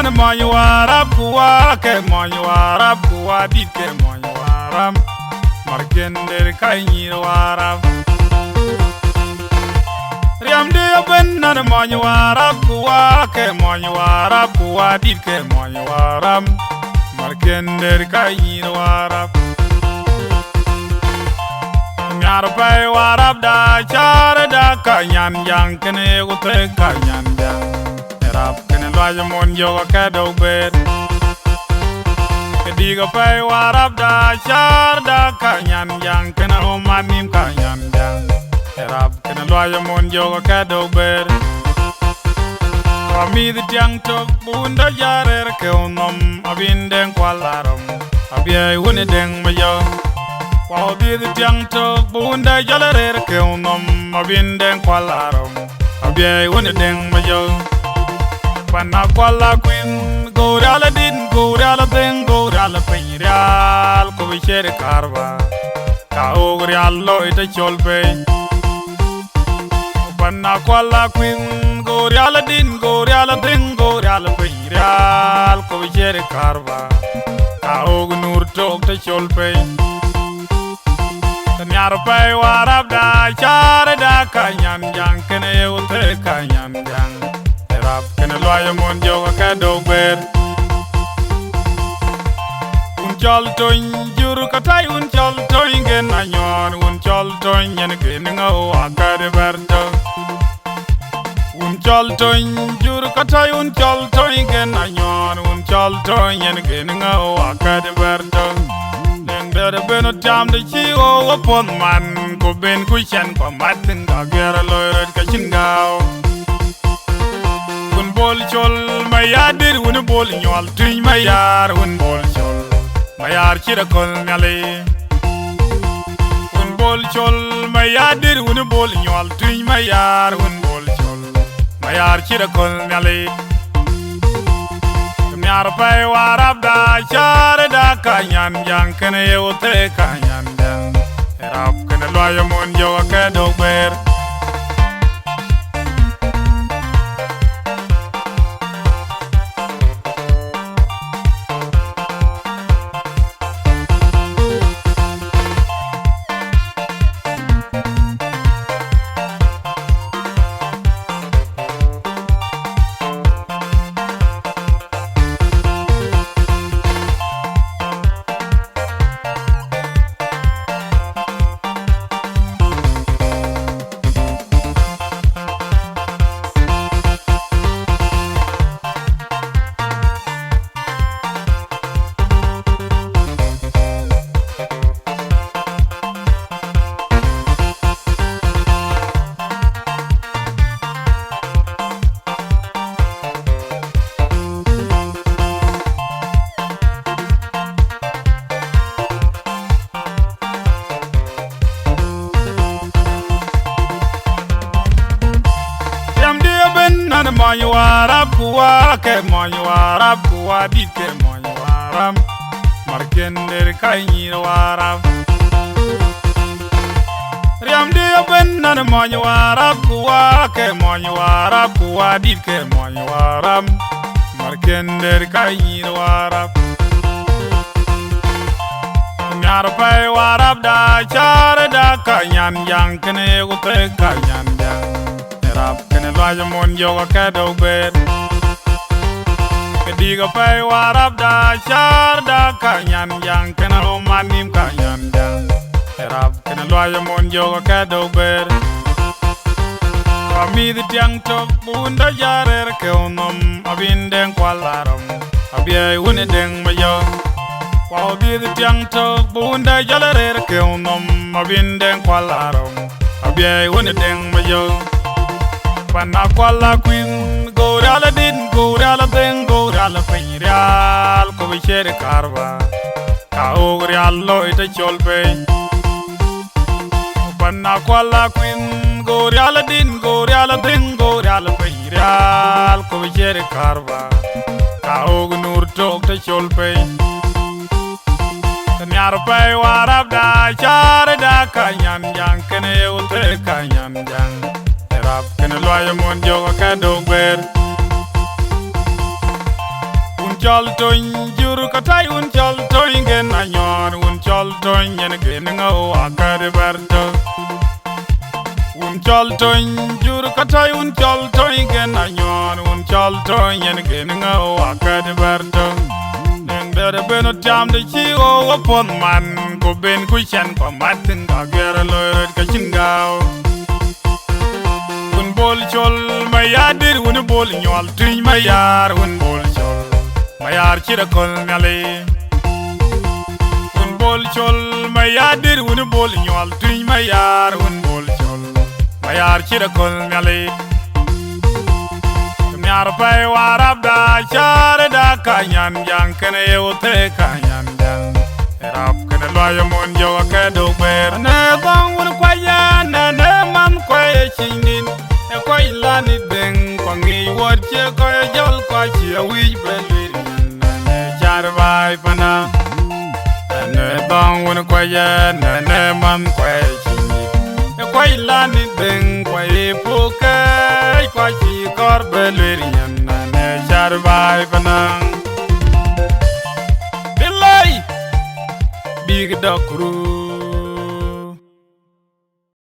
nan moy warab kuwa ke moy warab kuwa dit ke moy warab markender kay nyir warab riam de ben nan moy warab kuwa ke moy warab kuwa dit ke moy warab markender kay nyir warab nyar pay warab da char da kanyan yang kene utre kanyan yang rap kene loja mon joga kado bet kediga pay warab da char da kanyan yang kene omanim kanyan yang rap kene loja mon joga kado bet Ramid tiang tok bunda jarer ke unom abindeng kwalarom abiay wone deng mayo Wow, di tiang tok bunda jalarer ke unom abindeng kwalarom abiay wone deng mayo Pana kwala queen gorala din gorala deng gorala penyral ko bichere karba ka ogrial lo ita cholpe Pana kwala queen gorala din gorala deng gorala penyral ko bichere karba ka ognur tok ta cholpe Nyar pay warab da char da kanyan jang kene utre kanyan jang rap kene loya mon joga kado ber un chol toin juru katay un chol toin gen anyon un chol toin yen gen ngo akade berto un chol toin juru katay un chol toin gen anyon un chol toin yen gen ngo akade berto Dere beno jam de chigo upon man ko ben kushan ko matin ga gera loyred ka chingao un bol chol mayadir un bol nyol tin mayar un bol chol mayar chira kol ngale un bol chol mayadir un bol nyol tin mayar un bol chol mayar chira kol ngale Nyar pay warab da char da kanyan yang kene yote kanyan yang rap kene loya mon joga kado ber Moy warab kuwa ke moy warab kuwa dit ke moy warab markender kay nyir warab riam de ben nan moy warab kuwa ke moy warab kuwa dit ke moy warab markender kay nyir warab Nyar pay warab da char da kanyan yang kene utre kanyan yang rap kene loja mon joga kado bet kediga pay warab da char da kanyan yang kene omanim kanyan yang rap kene loja mon joga kado bet Ramid tiang tok bunda jarer ke unom abindeng kwalarom abiay wone deng mayo Wow di tiang tok bunda jarer ke unom abindeng kwalarom abiay wone deng mayo Pana kwala queen gorala din gorala deng gorala penyral ko bichere karba ka ogrial lo ita cholpe Pana kwala queen gorala din gorala deng gorala penyral ko bichere karba ka ognur tok ta cholpe Nyar pay warab da char da kanyan yang kene utre kanyan yang rap kene loya mon joga kado ber chol toin juru katai un chol toin gen anyor un chol toin yen gen ngo akar berto un chol toin juru katai un chol toin gen anyor un chol toin yen gen ngo akar berto neng bere beno jam de chi o pon man ko ben ku chen ko matin ga ger lo ka chingao un bol chol mayadir un bol nyol tin mayar un bol chol mayar chira kol ngale un bol chol mayadir un bol nyol tin mayar un bol chol mayar chira kol ngale nyar pai warab da char da kanyan yang kene yote kanyan dan rap kene loyo mon jo ka do ber ne bang un kwaya ne man kwaya chinin e koy lani den ko ngi wor che ko jol ko chi wi belir ne char bai pana ne bang un kwaya ne man kwaya chinin e koy lani den ko e puka ko chi kor belir ne char bai pana bilai big dokru